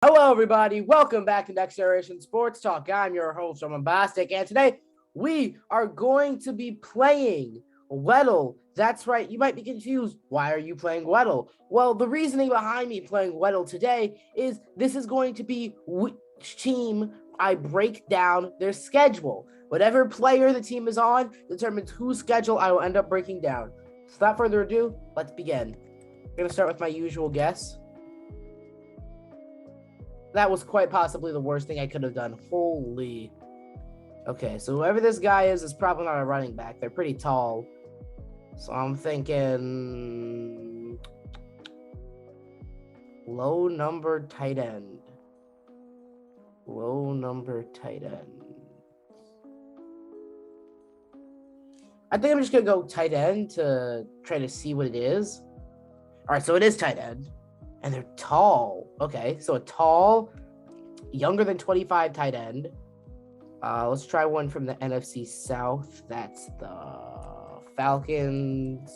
Hello, everybody. Welcome back to Next Generation Sports Talk. I'm your host, Roman Bostic, and today we are going to be playing Weddle. That's right. You might be confused. Why are you playing Weddle? Well, the reasoning behind me playing Weddle today is this is going to be which team I break down their schedule. Whatever player the team is on determines whose schedule I will end up breaking down. So without further ado, let's begin. I'm going to start with my usual guess. That was quite possibly the worst thing I could have done. Holy. Okay, so whoever this guy is probably not a running back. They're pretty tall. So I'm thinking low number tight end. Low number tight end. I think I'm just going to go tight end to try to see what it is. All right, so it is tight end. And they're tall. Okay, so a tall, younger than 25 tight end. Let's try one from the NFC South. That's the Falcons.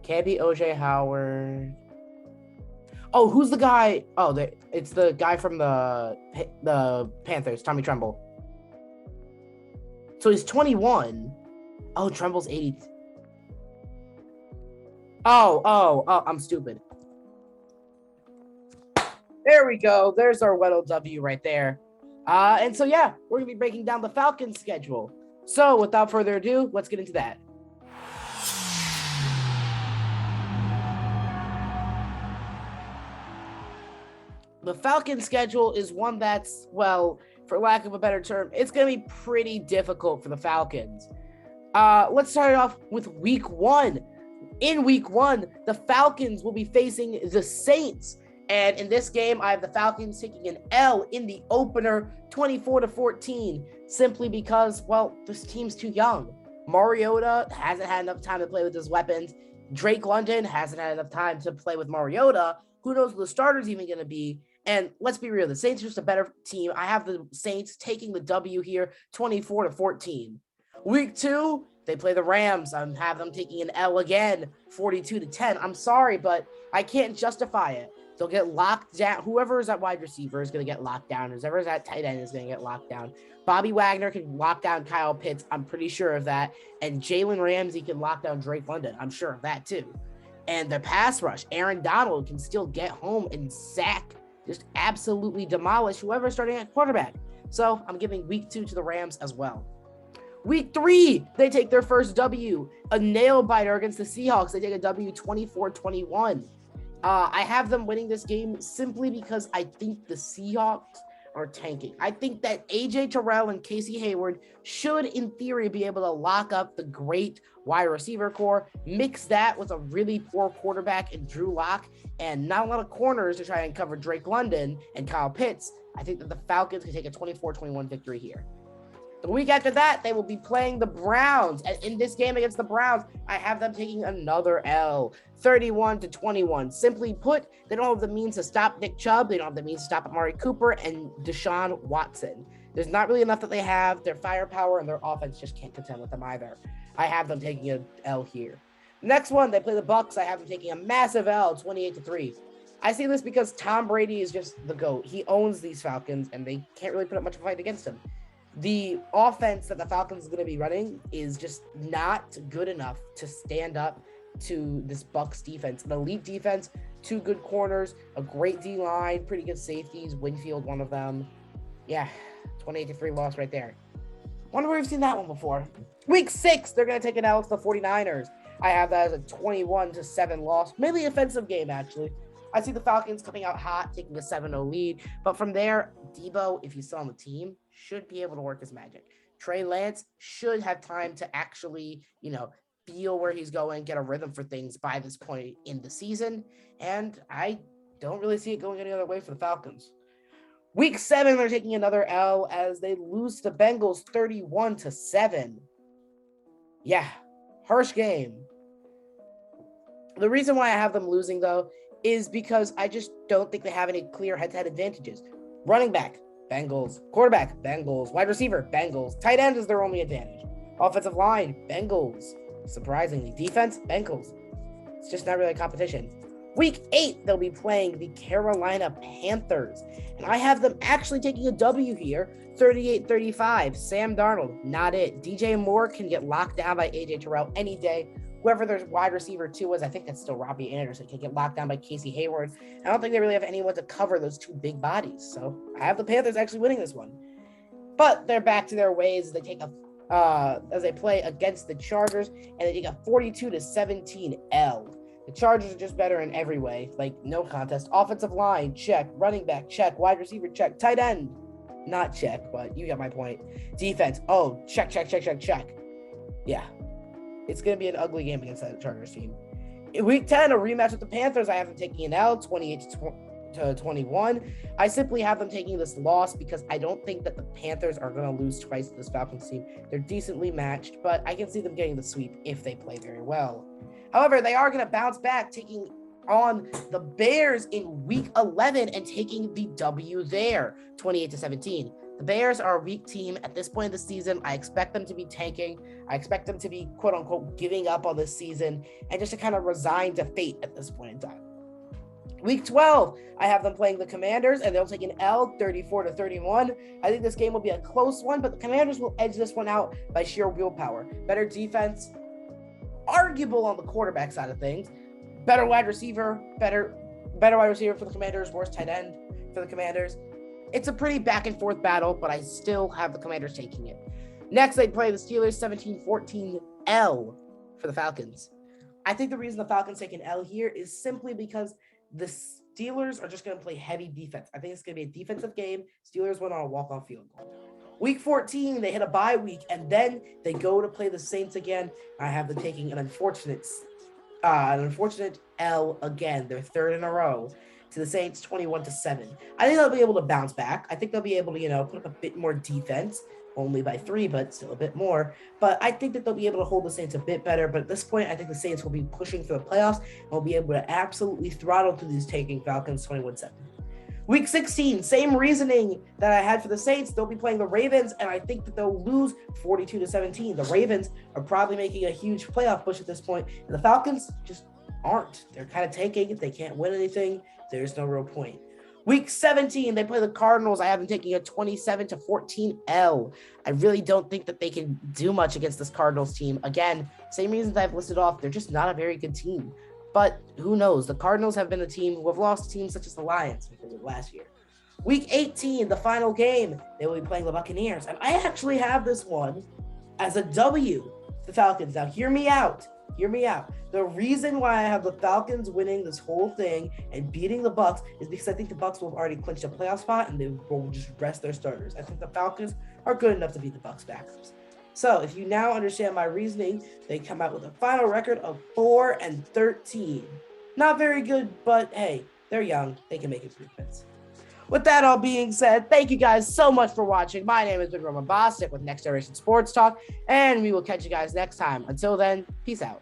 Can't be OJ Howard. Oh, who's the guy? Oh, it's the guy from the Panthers, Tommy Tremble. So he's 21. Oh, Tremble's 80. Oh, I'm stupid. There we go. There's our Weddle W right there. And so, yeah, we're going to be breaking down the Falcons schedule. So, without further ado, let's get into that. The Falcons schedule is one that's, well, for lack of a better term, it's going to be pretty difficult for the Falcons. Let's start it off with week 1. In week 1, the Falcons will be facing the Saints. And in this game, I have the Falcons taking an L in the opener, 24-14, simply because, well, this team's too young. Mariota hasn't had enough time to play with his weapons. Drake London hasn't had enough time to play with Mariota. Who knows who the starter's even going to be? And let's be real, the Saints are just a better team. I have the Saints taking the W here, 24-14. Week 2, they play the Rams. I have them taking an L again, 42-10. I'm sorry, but I can't justify it. They'll get locked down. Whoever is at wide receiver is going to get locked down. Whoever is at tight end is going to get locked down. Bobby Wagner can lock down Kyle Pitts. I'm pretty sure of that. And Jalen Ramsey can lock down Drake London. I'm sure of that too. And the pass rush, Aaron Donald can still get home and sack, just absolutely demolish whoever's starting at quarterback. So I'm giving week 2 to the Rams as well. Week 3, they take their first W, a nail biter against the Seahawks. They take a W 24-21. I have them winning this game simply because I think the Seahawks are tanking. I think that AJ Terrell and Casey Hayward should, in theory, be able to lock up the great wide receiver core, mix that with a really poor quarterback in Drew Lock, and not a lot of corners to try and cover Drake London and Kyle Pitts. I think that the Falcons can take a 24-21 victory here. The week after that, they will be playing the Browns. And in this game against the Browns, I have them taking another L, 31-21. Simply put, they don't have the means to stop Nick Chubb. They don't have the means to stop Amari Cooper and Deshaun Watson. There's not really enough that they have. Their firepower and their offense just can't contend with them either. I have them taking an L here. Next one, they play the Bucs. I have them taking a massive L, 28-3. I see this because Tom Brady is just the GOAT. He owns these Falcons, and they can't really put up much of a fight against him. The offense that the Falcons is going to be running is just not good enough to stand up to this Bucs defense. An elite defense, 2 good corners, a great D-line, pretty good safeties, Winfield, one of them. Yeah, 28-3 loss right there. Wonder where we've seen that one before. Week 6, they're going to take an L to the 49ers. I have that as a 21-7 loss. Mainly offensive game, actually. I see the Falcons coming out hot, taking a 7-0 lead. But from there, Debo, if he's still on the team, should be able to work his magic. Trey Lance should have time to actually, feel where he's going, get a rhythm for things by this point in the season. And I don't really see it going any other way for the Falcons. Week 7, they're taking another L as they lose to Bengals 31-7. Yeah, harsh game. The reason why I have them losing, though, is because I just don't think they have any clear head-to-head advantages. Running back, Bengals. Quarterback, Bengals. Wide receiver, Bengals. Tight end is their only advantage. Offensive line, Bengals. Surprisingly. Defense, Bengals. It's just not really a competition. Week 8, they'll be playing the Carolina Panthers. And I have them actually taking a W here, 38-35. Sam Darnold, not it. DJ Moore can get locked down by A.J. Terrell any day. Whoever their wide receiver 2 is, I think that's still Robbie Anderson, can get locked down by Casey Hayward. I don't think they really have anyone to cover those 2 big bodies. So I have the Panthers actually winning this one. But they're back to their ways. They take as they play against the Chargers, and they take a 42-17 L. The Chargers are just better in every way, like no contest. Offensive line, check. Running back, check. Wide receiver, check. Tight end, not check, but you got my point. Defense, check. Yeah, it's going to be an ugly game against that Chargers team. In Week 10, a rematch with the Panthers, I have them taking an L, 28-21. I simply have them taking this loss because I don't think that the Panthers are going to lose twice to this Falcons team. They're decently matched, but I can see them getting the sweep if they play very well. However, they are going to bounce back, taking on the Bears in Week 11 and taking the W there, 28-17. The Bears are a weak team at this point of the season. I expect them to be tanking. I expect them to be, quote-unquote, giving up on this season and just to kind of resign to fate at this point in time. Week 12, I have them playing the Commanders, and they'll take an L, 34-31. I think this game will be a close one, but the Commanders will edge this one out by sheer willpower. Better defense, arguable on the quarterback side of things. Better wide receiver for the Commanders, worse tight end for the Commanders. It's a pretty back and forth battle, but I still have the Commanders taking it. Next, they play the Steelers, 17-14 L for the Falcons. I think the reason the Falcons take an L here is simply because the Steelers are just going to play heavy defense. I think it's going to be a defensive game. Steelers went on a walk-off field goal. Week 14, they hit a bye week, and then they go to play the Saints again. I have them taking an unfortunate L again. Their third in a row to the Saints, 21-7. I think they'll be able to bounce back. I think they'll be able to, put up a bit more defense, only by 3, but still a bit more. But I think that they'll be able to hold the Saints a bit better. But at this point, I think the Saints will be pushing for the playoffs and will be able to absolutely throttle through these taking Falcons, 21-7. Week 16, same reasoning that I had for the Saints. They'll be playing the Ravens, and I think that they'll lose 42-17. The Ravens are probably making a huge playoff push at this point, and the Falcons just aren't. They're kind of tanking. If they can't win anything, there's no real point. Week 17, they play the Cardinals. I have them taking a 27-14 L. I really don't think that they can do much against this Cardinals team. Again, same reasons I've listed off. They're just not a very good team. But who knows? The Cardinals have been a team who have lost teams such as the Lions because of last year. Week 18, the final game, they will be playing the Buccaneers. And I actually have this one as a W, the Falcons. Now, hear me out. The reason why I have the Falcons winning this whole thing and beating the Bucs is because I think the Bucs will have already clinched a playoff spot and they will just rest their starters. I think the Falcons are good enough to beat the Bucs backups. So if you now understand my reasoning, they come out with a final record of 4-13. Not very good, but hey, they're young. They can make improvements. With that all being said, thank you guys so much for watching. My name is Big Roman Bostic with Next Generation Sports Talk, and we will catch you guys next time. Until then, peace out.